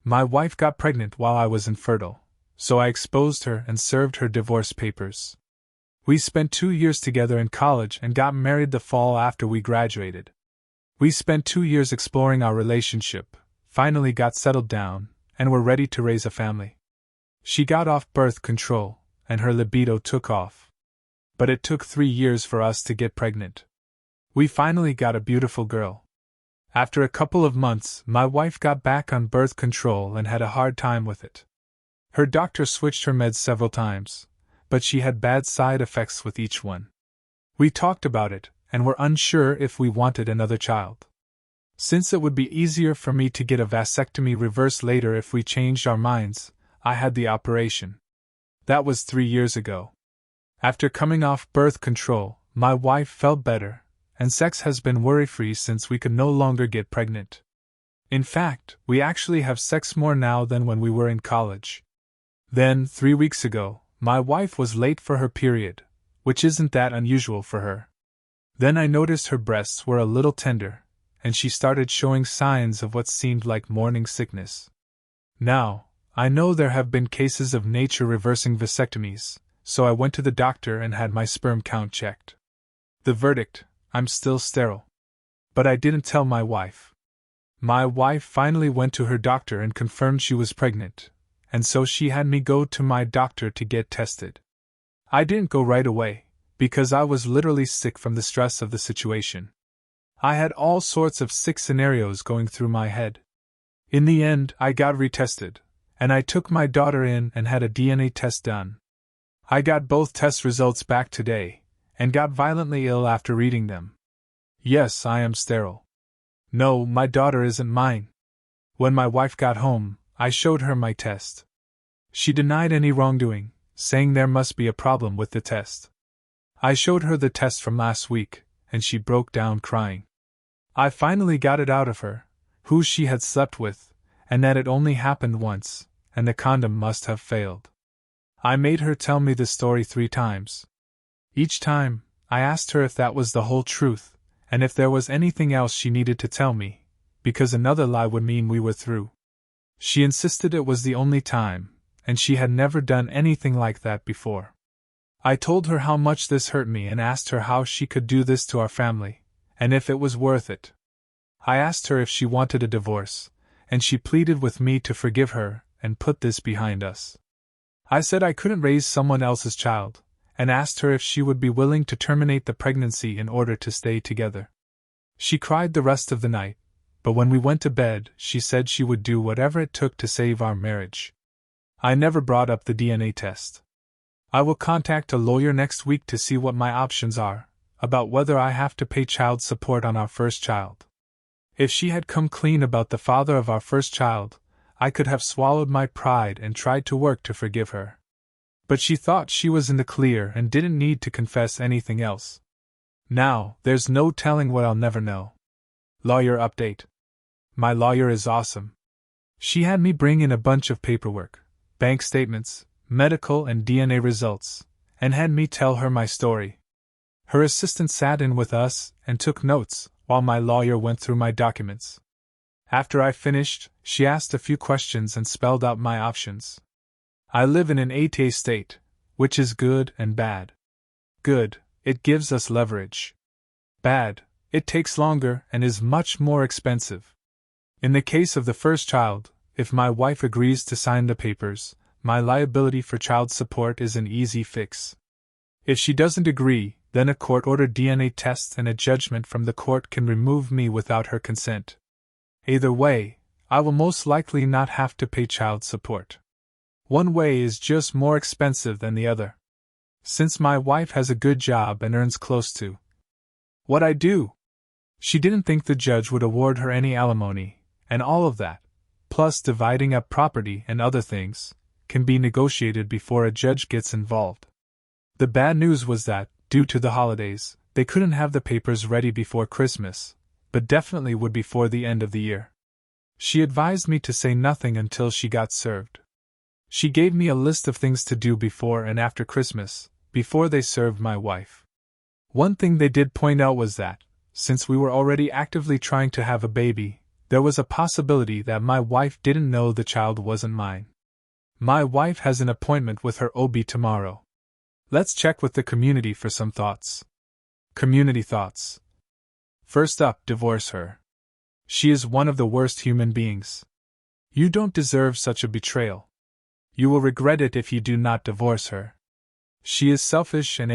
My wife got pregnant while I was infertile, so I exposed her and served her divorce papers. We spent 2 years together in college and got married the fall after we graduated. We spent 2 years exploring our relationship, finally got settled down, and were ready to raise a family. She got off birth control, and her libido took off. But it took 3 years for us to get pregnant. We finally got a beautiful girl. After a couple of months, my wife got back on birth control and had a hard time with it. Her doctor switched her meds several times, but she had bad side effects with each one. We talked about it, and were unsure if we wanted another child. Since it would be easier for me to get a vasectomy reversed later if we changed our minds, I had the operation. That was 3 years ago. After coming off birth control, my wife felt better, and sex has been worry-free since we could no longer get pregnant. In fact, we actually have sex more now than when we were in college. Then, 3 weeks ago, my wife was late for her period, which isn't that unusual for her. Then I noticed her breasts were a little tender, and she started showing signs of what seemed like morning sickness. Now, I know there have been cases of nature reversing vasectomies, so I went to the doctor and had my sperm count checked. The verdict: I'm still sterile. But I didn't tell my wife. My wife finally went to her doctor and confirmed she was pregnant, and so she had me go to my doctor to get tested. I didn't go right away, because I was literally sick from the stress of the situation. I had all sorts of sick scenarios going through my head. In the end, I got retested, and I took my daughter in and had a DNA test done. I got both test results back today, and got violently ill after reading them. Yes, I am sterile. No, my daughter isn't mine. When my wife got home, I showed her my test. She denied any wrongdoing, saying there must be a problem with the test. I showed her the test from last week, and she broke down crying. I finally got it out of her, who she had slept with, and that it only happened once, and the condom must have failed. I made her tell me the story 3 times. Each time, I asked her if that was the whole truth, and if there was anything else she needed to tell me, because another lie would mean we were through. She insisted it was the only time, and she had never done anything like that before. I told her how much this hurt me and asked her how she could do this to our family, and if it was worth it. I asked her if she wanted a divorce, and she pleaded with me to forgive her and put this behind us. I said I couldn't raise someone else's child, and asked her if she would be willing to terminate the pregnancy in order to stay together. She cried the rest of the night, but when we went to bed, she said she would do whatever it took to save our marriage. I never brought up the DNA test. I will contact a lawyer next week to see what my options are, about whether I have to pay child support on our first child. If she had come clean about the father of our first child, I could have swallowed my pride and tried to work to forgive her. But she thought she was in the clear and didn't need to confess anything else. Now, there's no telling what I'll never know. Lawyer update. My lawyer is awesome. She had me bring in a bunch of paperwork, bank statements, medical and DNA results, and had me tell her my story. Her assistant sat in with us and took notes while my lawyer went through my documents. After I finished, she asked a few questions and spelled out my options. I live in an 8A state, which is good and bad. Good, it gives us leverage. Bad, it takes longer and is much more expensive. In the case of the first child, if my wife agrees to sign the papers, my liability for child support is an easy fix. If she doesn't agree, then a court-ordered DNA test and a judgment from the court can remove me without her consent. Either way, I will most likely not have to pay child support. One way is just more expensive than the other. Since my wife has a good job and earns close to what I do, she didn't think the judge would award her any alimony, and all of that, plus dividing up property and other things, can be negotiated before a judge gets involved. The bad news was that, due to the holidays, they couldn't have the papers ready before Christmas, but definitely would before the end of the year. She advised me to say nothing until she got served. She gave me a list of things to do before and after Christmas, before they served my wife. One thing they did point out was that, since we were already actively trying to have a baby, There was a possibility that my wife didn't know the child wasn't mine. My wife has an appointment with her OB tomorrow. Let's check with the community for some thoughts. Community thoughts. First up, divorce her. She is one of the worst human beings. You don't deserve such a betrayal. You will regret it if you do not divorce her. She is selfish and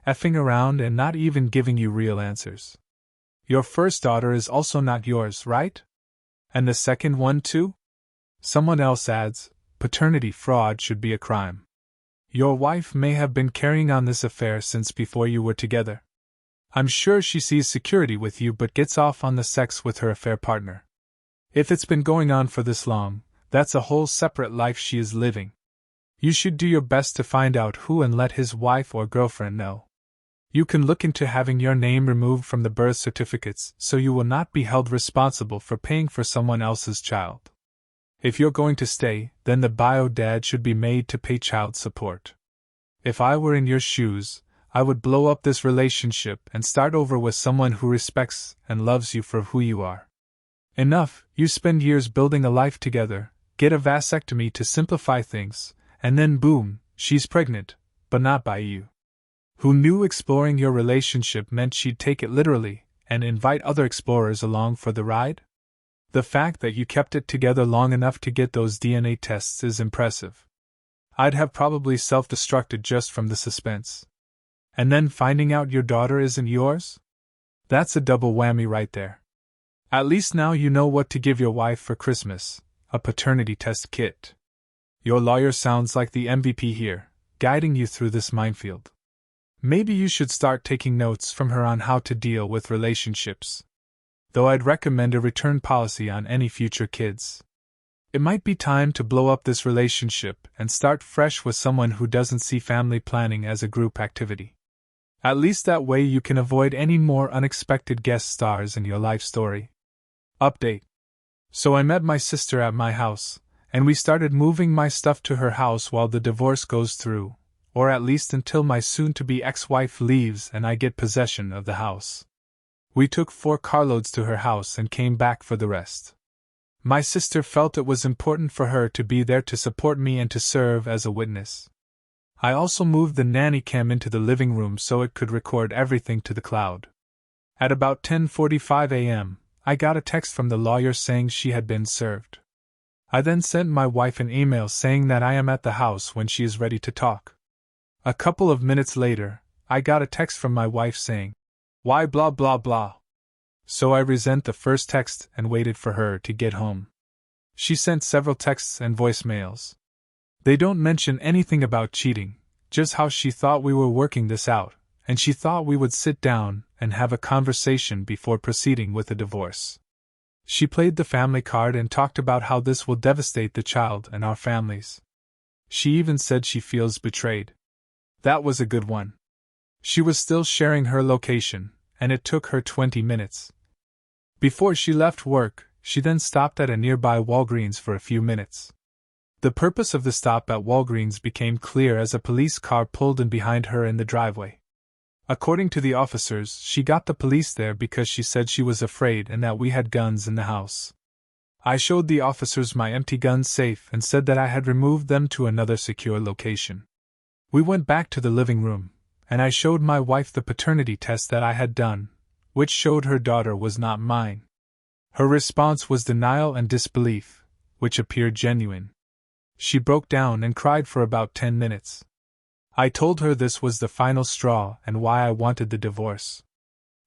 effing around and not even giving you real answers. Your first daughter is also not yours, right? And the second one too? Someone else adds, paternity fraud should be a crime. Your wife may have been carrying on this affair since before you were together. I'm sure she sees security with you but gets off on the sex with her affair partner. If it's been going on for this long, that's a whole separate life she is living. You should do your best to find out who and let his wife or girlfriend know. You can look into having your name removed from the birth certificates so you will not be held responsible for paying for someone else's child. If you're going to stay, then the bio dad should be made to pay child support. If I were in your shoes, I would blow up this relationship and start over with someone who respects and loves you for who you are. Enough, you spend years building a life together, get a vasectomy to simplify things, and then boom, she's pregnant, but not by you. Who knew exploring your relationship meant she'd take it literally and invite other explorers along for the ride? The fact that you kept it together long enough to get those DNA tests is impressive. I'd have probably self-destructed just from the suspense. And then finding out your daughter isn't yours? That's a double whammy right there. At least now you know what to give your wife for Christmas, a paternity test kit. Your lawyer sounds like the MVP here, guiding you through this minefield. Maybe you should start taking notes from her on how to deal with relationships. Though I'd recommend a return policy on any future kids. It might be time to blow up this relationship and start fresh with someone who doesn't see family planning as a group activity. At least that way you can avoid any more unexpected guest stars in your life story. Update. So I met my sister at my house, and we started moving my stuff to her house while the divorce goes through, or at least until my soon-to-be ex-wife leaves and I get possession of the house. We took 4 carloads to her house and came back for the rest. My sister felt it was important for her to be there to support me and to serve as a witness. I also moved the nanny cam into the living room so it could record everything to the cloud. At about 10:45 a.m., I got a text from the lawyer saying she had been served. I then sent my wife an email saying that I am at the house when she is ready to talk. A couple of minutes later, I got a text from my wife saying, "Why blah blah blah." So I resent the first text and waited for her to get home. She sent several texts and voicemails. They don't mention anything about cheating, just how she thought we were working this out, and she thought we would sit down and have a conversation before proceeding with a divorce. She played the family card and talked about how this will devastate the child and our families. She even said she feels betrayed. That was a good one. She was still sharing her location, and it took her 20 minutes. Before she left work, she then stopped at a nearby Walgreens for a few minutes. The purpose of the stop at Walgreens became clear as a police car pulled in behind her in the driveway. According to the officers, she got the police there because she said she was afraid and that we had guns in the house. I showed the officers my empty gun safe and said that I had removed them to another secure location. We went back to the living room, and I showed my wife the paternity test that I had done, which showed her daughter was not mine. Her response was denial and disbelief, which appeared genuine. She broke down and cried for about 10 minutes. I told her this was the final straw and why I wanted the divorce.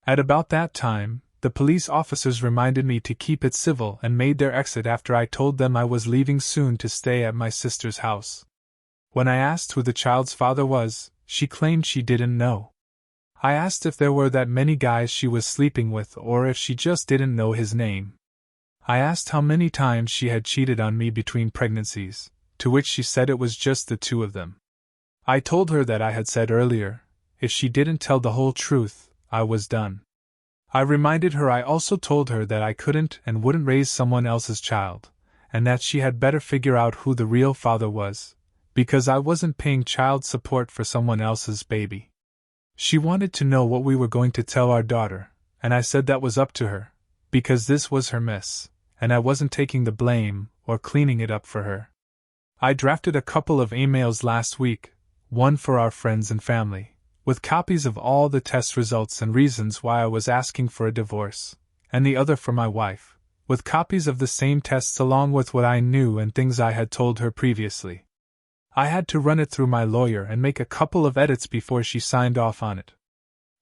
At about that time, the police officers reminded me to keep it civil and made their exit after I told them I was leaving soon to stay at my sister's house. When I asked who the child's father was, she claimed she didn't know. I asked if there were that many guys she was sleeping with or if she just didn't know his name. I asked how many times she had cheated on me between pregnancies, to which she said it was just the 2 of them. I told her that I had said earlier, if she didn't tell the whole truth, I was done. I reminded her I also told her that I couldn't and wouldn't raise someone else's child, and that she had better figure out who the real father was, because I wasn't paying child support for someone else's baby. She wanted to know what we were going to tell our daughter, and I said that was up to her, because this was her mess, and I wasn't taking the blame or cleaning it up for her. I drafted a couple of emails last week, one for our friends and family, with copies of all the test results and reasons why I was asking for a divorce, and the other for my wife, with copies of the same tests along with what I knew and things I had told her previously. I had to run it through my lawyer and make a couple of edits before she signed off on it.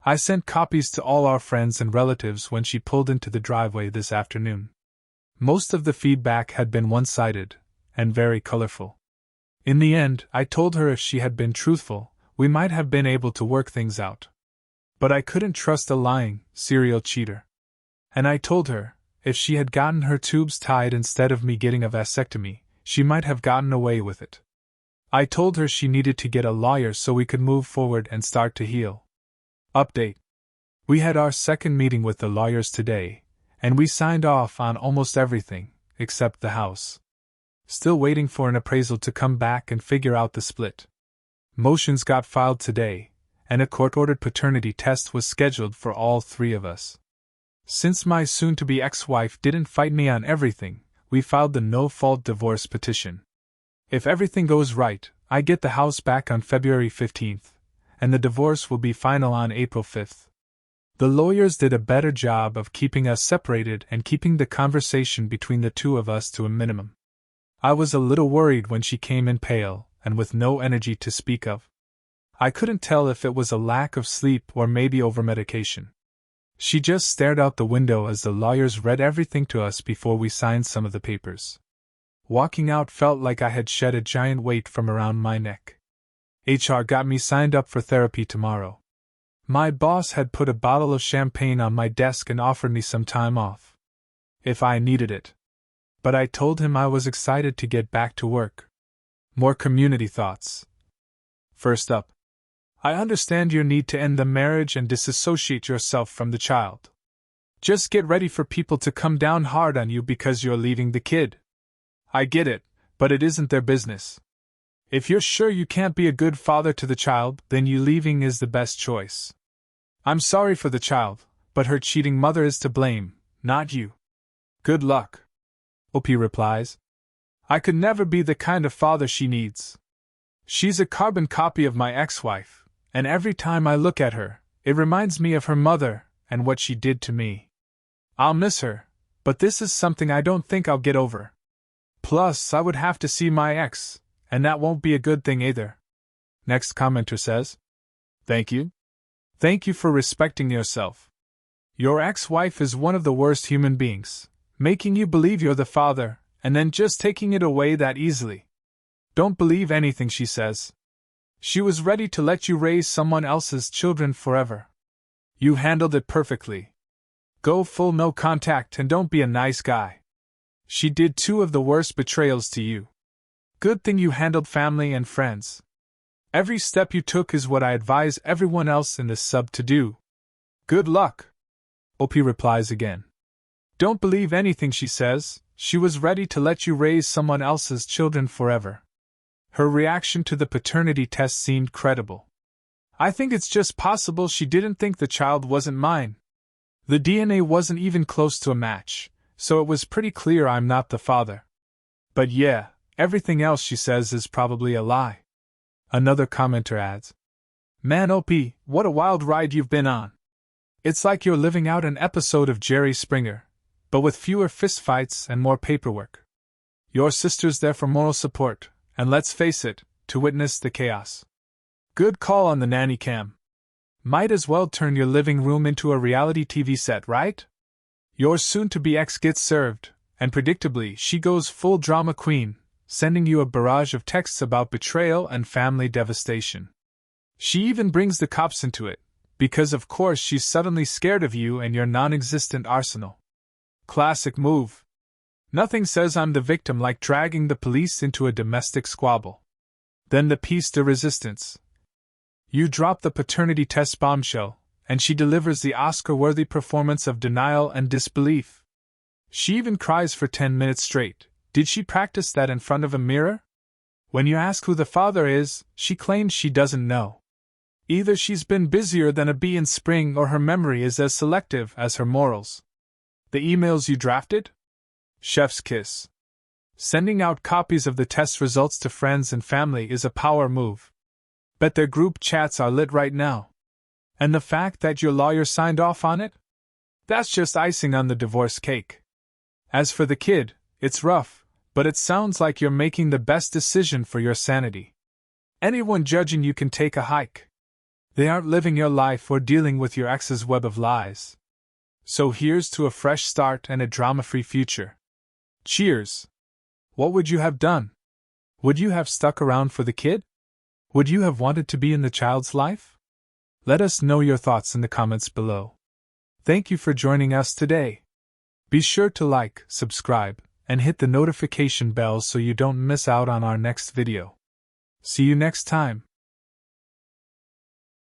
I sent copies to all our friends and relatives when she pulled into the driveway this afternoon. Most of the feedback had been one-sided, and very colorful. In the end, I told her if she had been truthful, we might have been able to work things out. But I couldn't trust a lying, serial cheater. And I told her, if she had gotten her tubes tied instead of me getting a vasectomy, she might have gotten away with it. I told her she needed to get a lawyer so we could move forward and start to heal. Update. We had our second meeting with the lawyers today, and we signed off on almost everything, except the house. Still waiting for an appraisal to come back and figure out the split. Motions got filed today, and a court-ordered paternity test was scheduled for all three of us. Since my soon-to-be ex-wife didn't fight me on everything, we filed the no-fault divorce petition. If everything goes right, I get the house back on February 15th, and the divorce will be final on April 5th. The lawyers did a better job of keeping us separated and keeping the conversation between the two of us to a minimum. I was a little worried when she came in pale and with no energy to speak of. I couldn't tell if it was a lack of sleep or maybe overmedication. She just stared out the window as the lawyers read everything to us before we signed some of the papers. Walking out felt like I had shed a giant weight from around my neck. HR got me signed up for therapy tomorrow. My boss had put a bottle of champagne on my desk and offered me some time off, if I needed it. But I told him I was excited to get back to work. More community thoughts. First up. I understand your need to end the marriage and disassociate yourself from the child. Just get ready for people to come down hard on you because you're leaving the kid. I get it, but it isn't their business. If you're sure you can't be a good father to the child, then you leaving is the best choice. I'm sorry for the child, but her cheating mother is to blame, not you. Good luck. OP replies. I could never be the kind of father she needs. She's a carbon copy of my ex-wife, and every time I look at her, it reminds me of her mother and what she did to me. I'll miss her, but this is something I don't think I'll get over. Plus, I would have to see my ex, and that won't be a good thing either. Next commenter says, Thank you. Thank you for respecting yourself. Your ex-wife is one of the worst human beings, making you believe you're the father, and then just taking it away that easily. Don't believe anything she says. She was ready to let you raise someone else's children forever. You handled it perfectly. Go full no contact and don't be a nice guy. She did two of the worst betrayals to you. Good thing you handled family and friends. Every step you took is what I advise everyone else in this sub to do. Good luck. OP replies again. Don't believe anything she says. She was ready to let you raise someone else's children forever. Her reaction to the paternity test seemed credible. I think it's just possible she didn't think the child wasn't mine. The DNA wasn't even close to a match, so it was pretty clear I'm not the father. But yeah, everything else she says is probably a lie. Another commenter adds, Man OP, what a wild ride you've been on. It's like you're living out an episode of Jerry Springer, but with fewer fistfights and more paperwork. Your sister's there for moral support, and let's face it, to witness the chaos. Good call on the nanny cam. Might as well turn your living room into a reality TV set, right? Your soon-to-be ex gets served, and predictably she goes full drama queen, sending you a barrage of texts about betrayal and family devastation. She even brings the cops into it, because of course she's suddenly scared of you and your non-existent arsenal. Classic move. Nothing says I'm the victim like dragging the police into a domestic squabble. Then the piece de resistance. You drop the paternity test bombshell, and she delivers the Oscar-worthy performance of denial and disbelief. She even cries for 10 minutes straight. Did she practice that in front of a mirror? When you ask who the father is, she claims she doesn't know. Either she's been busier than a bee in spring or her memory is as selective as her morals. The emails you drafted? Chef's kiss. Sending out copies of the test results to friends and family is a power move. Bet their group chats are lit right now. And the fact that your lawyer signed off on it? That's just icing on the divorce cake. As for the kid, it's rough, but it sounds like you're making the best decision for your sanity. Anyone judging you can take a hike. They aren't living your life or dealing with your ex's web of lies. So here's to a fresh start and a drama-free future. Cheers! What would you have done? Would you have stuck around for the kid? Would you have wanted to be in the child's life? Let us know your thoughts in the comments below. Thank you for joining us today. Be sure to like, subscribe, and hit the notification bell so you don't miss out on our next video. See you next time.